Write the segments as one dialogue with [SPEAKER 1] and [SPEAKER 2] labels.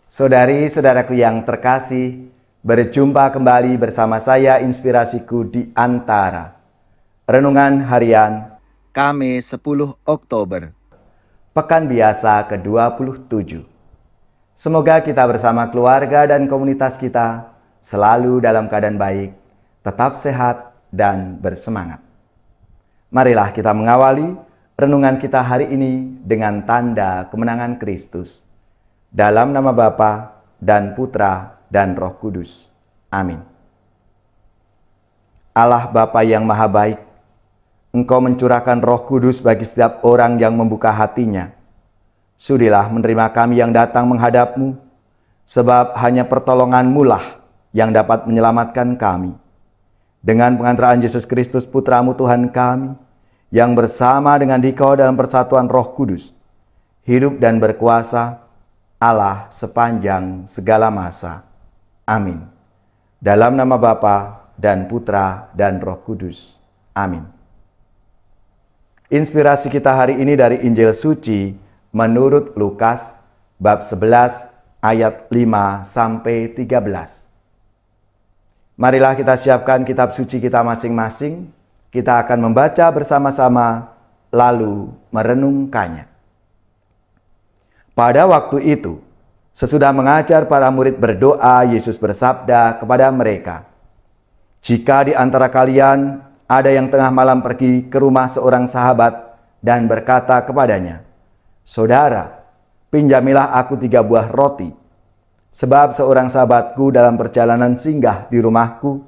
[SPEAKER 1] Saudari-saudaraku yang terkasih, berjumpa kembali bersama saya Inspirasiku di Antara. Renungan Harian Kamis 10 Oktober, Pekan Biasa ke-27. Semoga kita bersama keluarga dan komunitas kita selalu dalam keadaan baik, tetap sehat dan bersemangat. Marilah kita mengawali renungan kita hari ini dengan tanda kemenangan Kristus. Dalam nama Bapa dan Putra dan Roh Kudus. Amin. Allah Bapa yang Maha Baik, Engkau mencurahkan Roh Kudus bagi setiap orang yang membuka hatinya. Sudilah menerima kami yang datang menghadap-Mu, sebab hanya pertolongan-Mu lah yang dapat menyelamatkan kami. Dengan pengantaraan Yesus Kristus Putra-Mu Tuhan kami, yang bersama dengan Dikau dalam persatuan Roh Kudus, hidup dan berkuasa Allah sepanjang segala masa. Amin. Dalam nama Bapa dan Putra dan Roh Kudus. Amin. Inspirasi kita hari ini dari Injil Suci menurut Lukas bab 11 ayat 5 sampai 13. Marilah kita siapkan kitab suci kita masing-masing. Kita akan membaca bersama-sama lalu merenungkannya. Pada waktu itu, sesudah mengajar para murid berdoa, Yesus bersabda kepada mereka, "Jika di antara kalian ada yang tengah malam pergi ke rumah seorang sahabat dan berkata kepadanya, 'Saudara, pinjamilah aku 3 buah roti, sebab seorang sahabatku dalam perjalanan singgah di rumahku,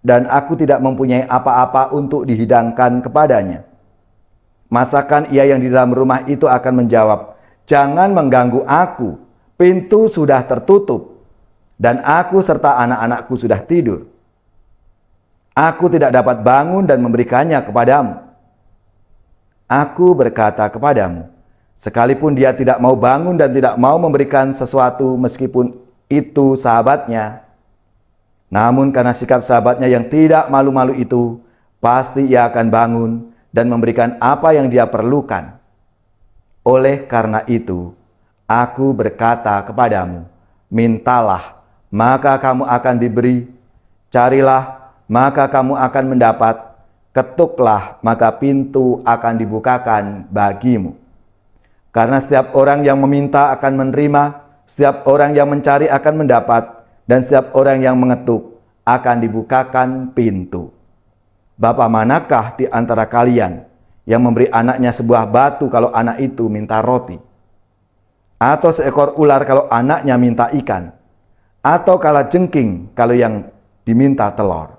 [SPEAKER 1] dan aku tidak mempunyai apa-apa untuk dihidangkan kepadanya.' Masakan ia yang di dalam rumah itu akan menjawab, 'Jangan mengganggu aku, pintu sudah tertutup, dan aku serta anak-anakku sudah tidur. Aku tidak dapat bangun dan memberikannya kepadamu.' Aku berkata kepadamu, sekalipun dia tidak mau bangun dan tidak mau memberikan sesuatu meskipun itu sahabatnya, namun karena sikap sahabatnya yang tidak malu-malu itu, pasti ia akan bangun dan memberikan apa yang dia perlukan. Oleh karena itu, aku berkata kepadamu, mintalah, maka kamu akan diberi, carilah, maka kamu akan mendapat, ketuklah, maka pintu akan dibukakan bagimu. Karena setiap orang yang meminta akan menerima, setiap orang yang mencari akan mendapat, dan setiap orang yang mengetuk akan dibukakan pintu. Bapa manakah di antara kalian yang memberi anaknya sebuah batu kalau anak itu minta roti? Atau seekor ular kalau anaknya minta ikan? Atau kalajengking kalau yang diminta telur?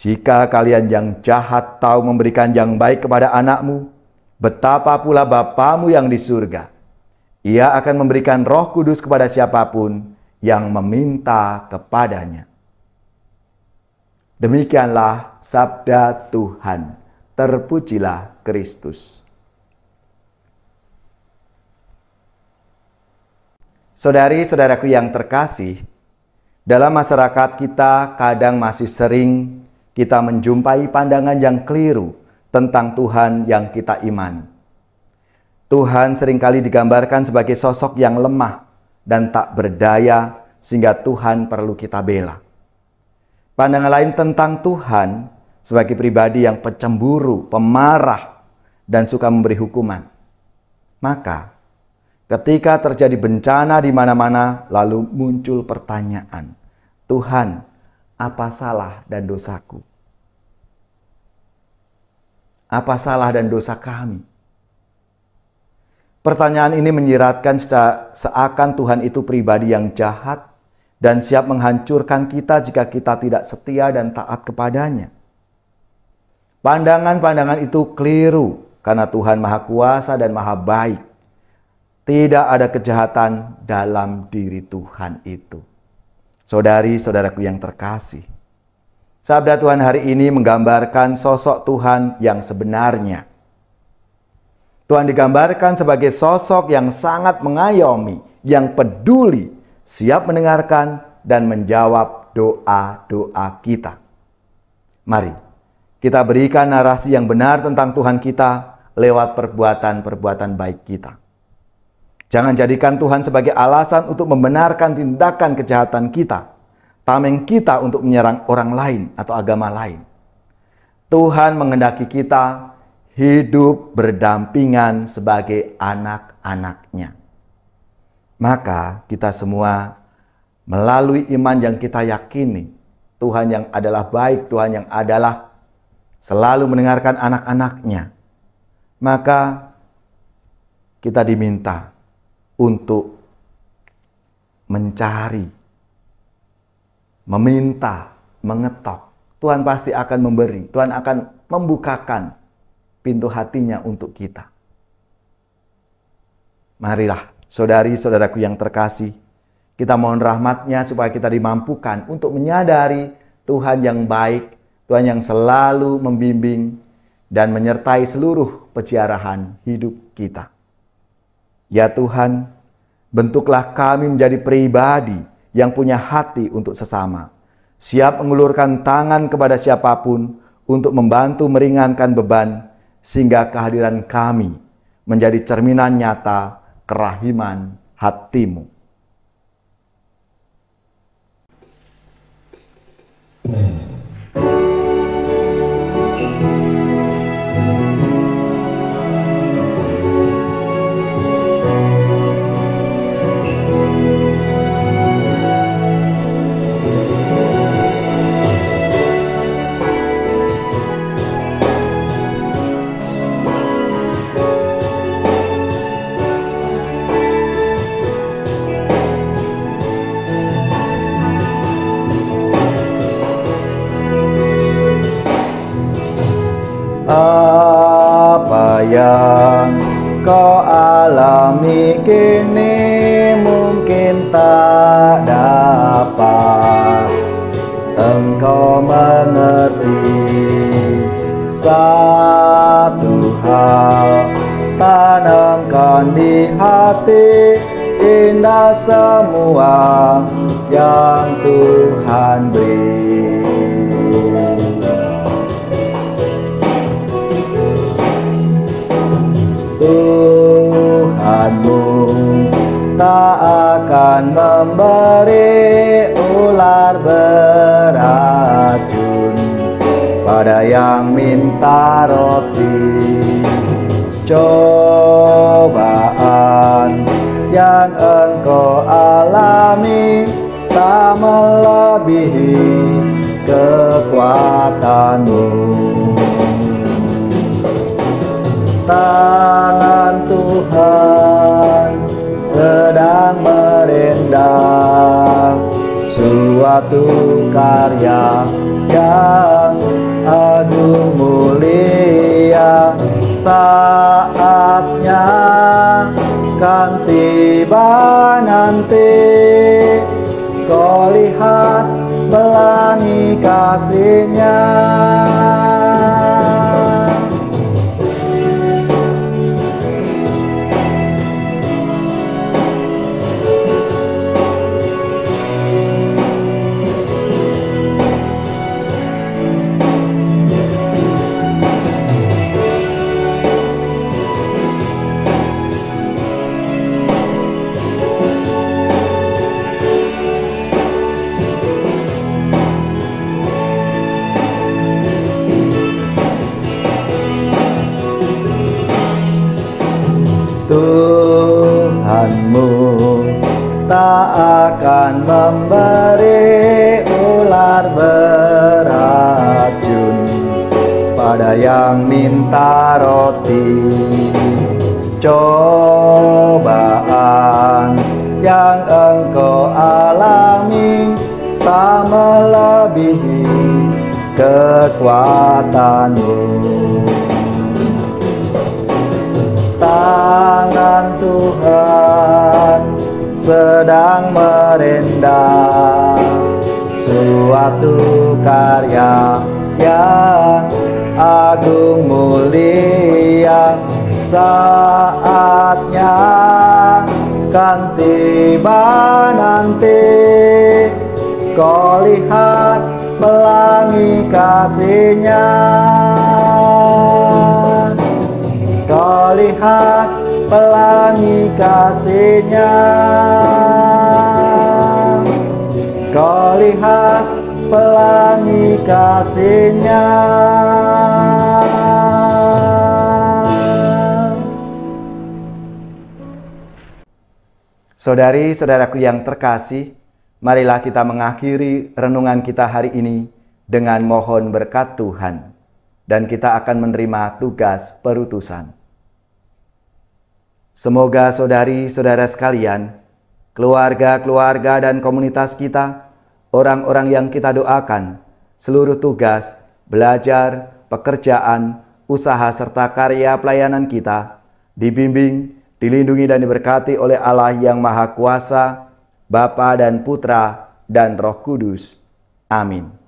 [SPEAKER 1] Jika kalian yang jahat tahu memberikan yang baik kepada anakmu, betapa pula Bapamu yang di surga. Ia akan memberikan Roh Kudus kepada siapapun yang meminta kepadanya." Demikianlah sabda Tuhan. Terpujilah Kristus. Saudari-saudaraku yang terkasih, dalam masyarakat kita kadang masih sering kita menjumpai pandangan yang keliru tentang Tuhan yang kita imani. Tuhan seringkali digambarkan sebagai sosok yang lemah dan tak berdaya sehingga Tuhan perlu kita bela. Pandangan lain tentang Tuhan sebagai pribadi yang pecemburu, pemarah, dan suka memberi hukuman. Maka, ketika terjadi bencana di mana-mana, lalu muncul pertanyaan, "Tuhan, apa salah dan dosaku? Apa salah dan dosa kami?" Pertanyaan ini menyiratkan seakan Tuhan itu pribadi yang jahat dan siap menghancurkan kita jika kita tidak setia dan taat kepadanya. Pandangan-pandangan itu keliru karena Tuhan Maha Kuasa dan Maha Baik. Tidak ada kejahatan dalam diri Tuhan itu. Saudari-saudaraku yang terkasih, sabda Tuhan hari ini menggambarkan sosok Tuhan yang sebenarnya. Tuhan digambarkan sebagai sosok yang sangat mengayomi, yang peduli, siap mendengarkan dan menjawab doa-doa kita. Mari kita berikan narasi yang benar tentang Tuhan kita lewat perbuatan-perbuatan baik kita. Jangan jadikan Tuhan sebagai alasan untuk membenarkan tindakan kejahatan kita, tameng kita untuk menyerang orang lain atau agama lain. Tuhan menghendaki kita hidup berdampingan sebagai anak-anak-Nya. Maka kita semua melalui iman yang kita yakini, Tuhan yang adalah baik, Tuhan yang adalah selalu mendengarkan anak-anak-Nya, maka kita diminta untuk mencari, meminta, mengetok. Tuhan pasti akan memberi, Tuhan akan membukakan pintu hatinya untuk kita. Marilah saudari-saudaraku yang terkasih, kita mohon rahmat-Nya supaya kita dimampukan untuk menyadari Tuhan yang baik, Tuhan yang selalu membimbing dan menyertai seluruh peziarahan hidup kita. Ya Tuhan, bentuklah kami menjadi pribadi yang punya hati untuk sesama, siap mengulurkan tangan kepada siapapun untuk membantu meringankan beban, sehingga kehadiran kami menjadi cerminan nyata kerahiman hati-Mu. Apa yang kau alami kini mungkin tak dapat engkau mengerti. Satu hal tanamkan di hati, indah semua yang Tuhan beri. Tuhanmu tak akan memberi ular beracun pada yang minta roti. Cobaan yang engkau alami tak melebihi kekuatanmu. Tangan Tuhan sedang merendam suatu karya yang agung mulia. Saatnya kan tiba nanti, kau lihat pelangi kasih-Nya. Tuhanmu tak akan memberi ular beracun pada yang minta roti. Cobaan yang engkau alami tak melebihi kekuatanmu. Tangan Tuhan sedang merendam suatu karya yang agung mulia. Saatnya kan tiba nanti, kau lihat pelangi kasih-Nya. Kau lihat pelangi kasih-Nya. Kau lihat pelangi kasih-Nya. Saudari-saudaraku yang terkasih, marilah kita mengakhiri renungan kita hari ini dengan mohon berkat Tuhan, dan kita akan menerima tugas perutusan. Semoga saudari-saudara sekalian, keluarga-keluarga dan komunitas kita, orang-orang yang kita doakan, seluruh tugas, belajar, pekerjaan, usaha serta karya pelayanan kita, dibimbing, dilindungi dan diberkati oleh Allah yang Maha Kuasa, Bapa dan Putra dan Roh Kudus. Amin.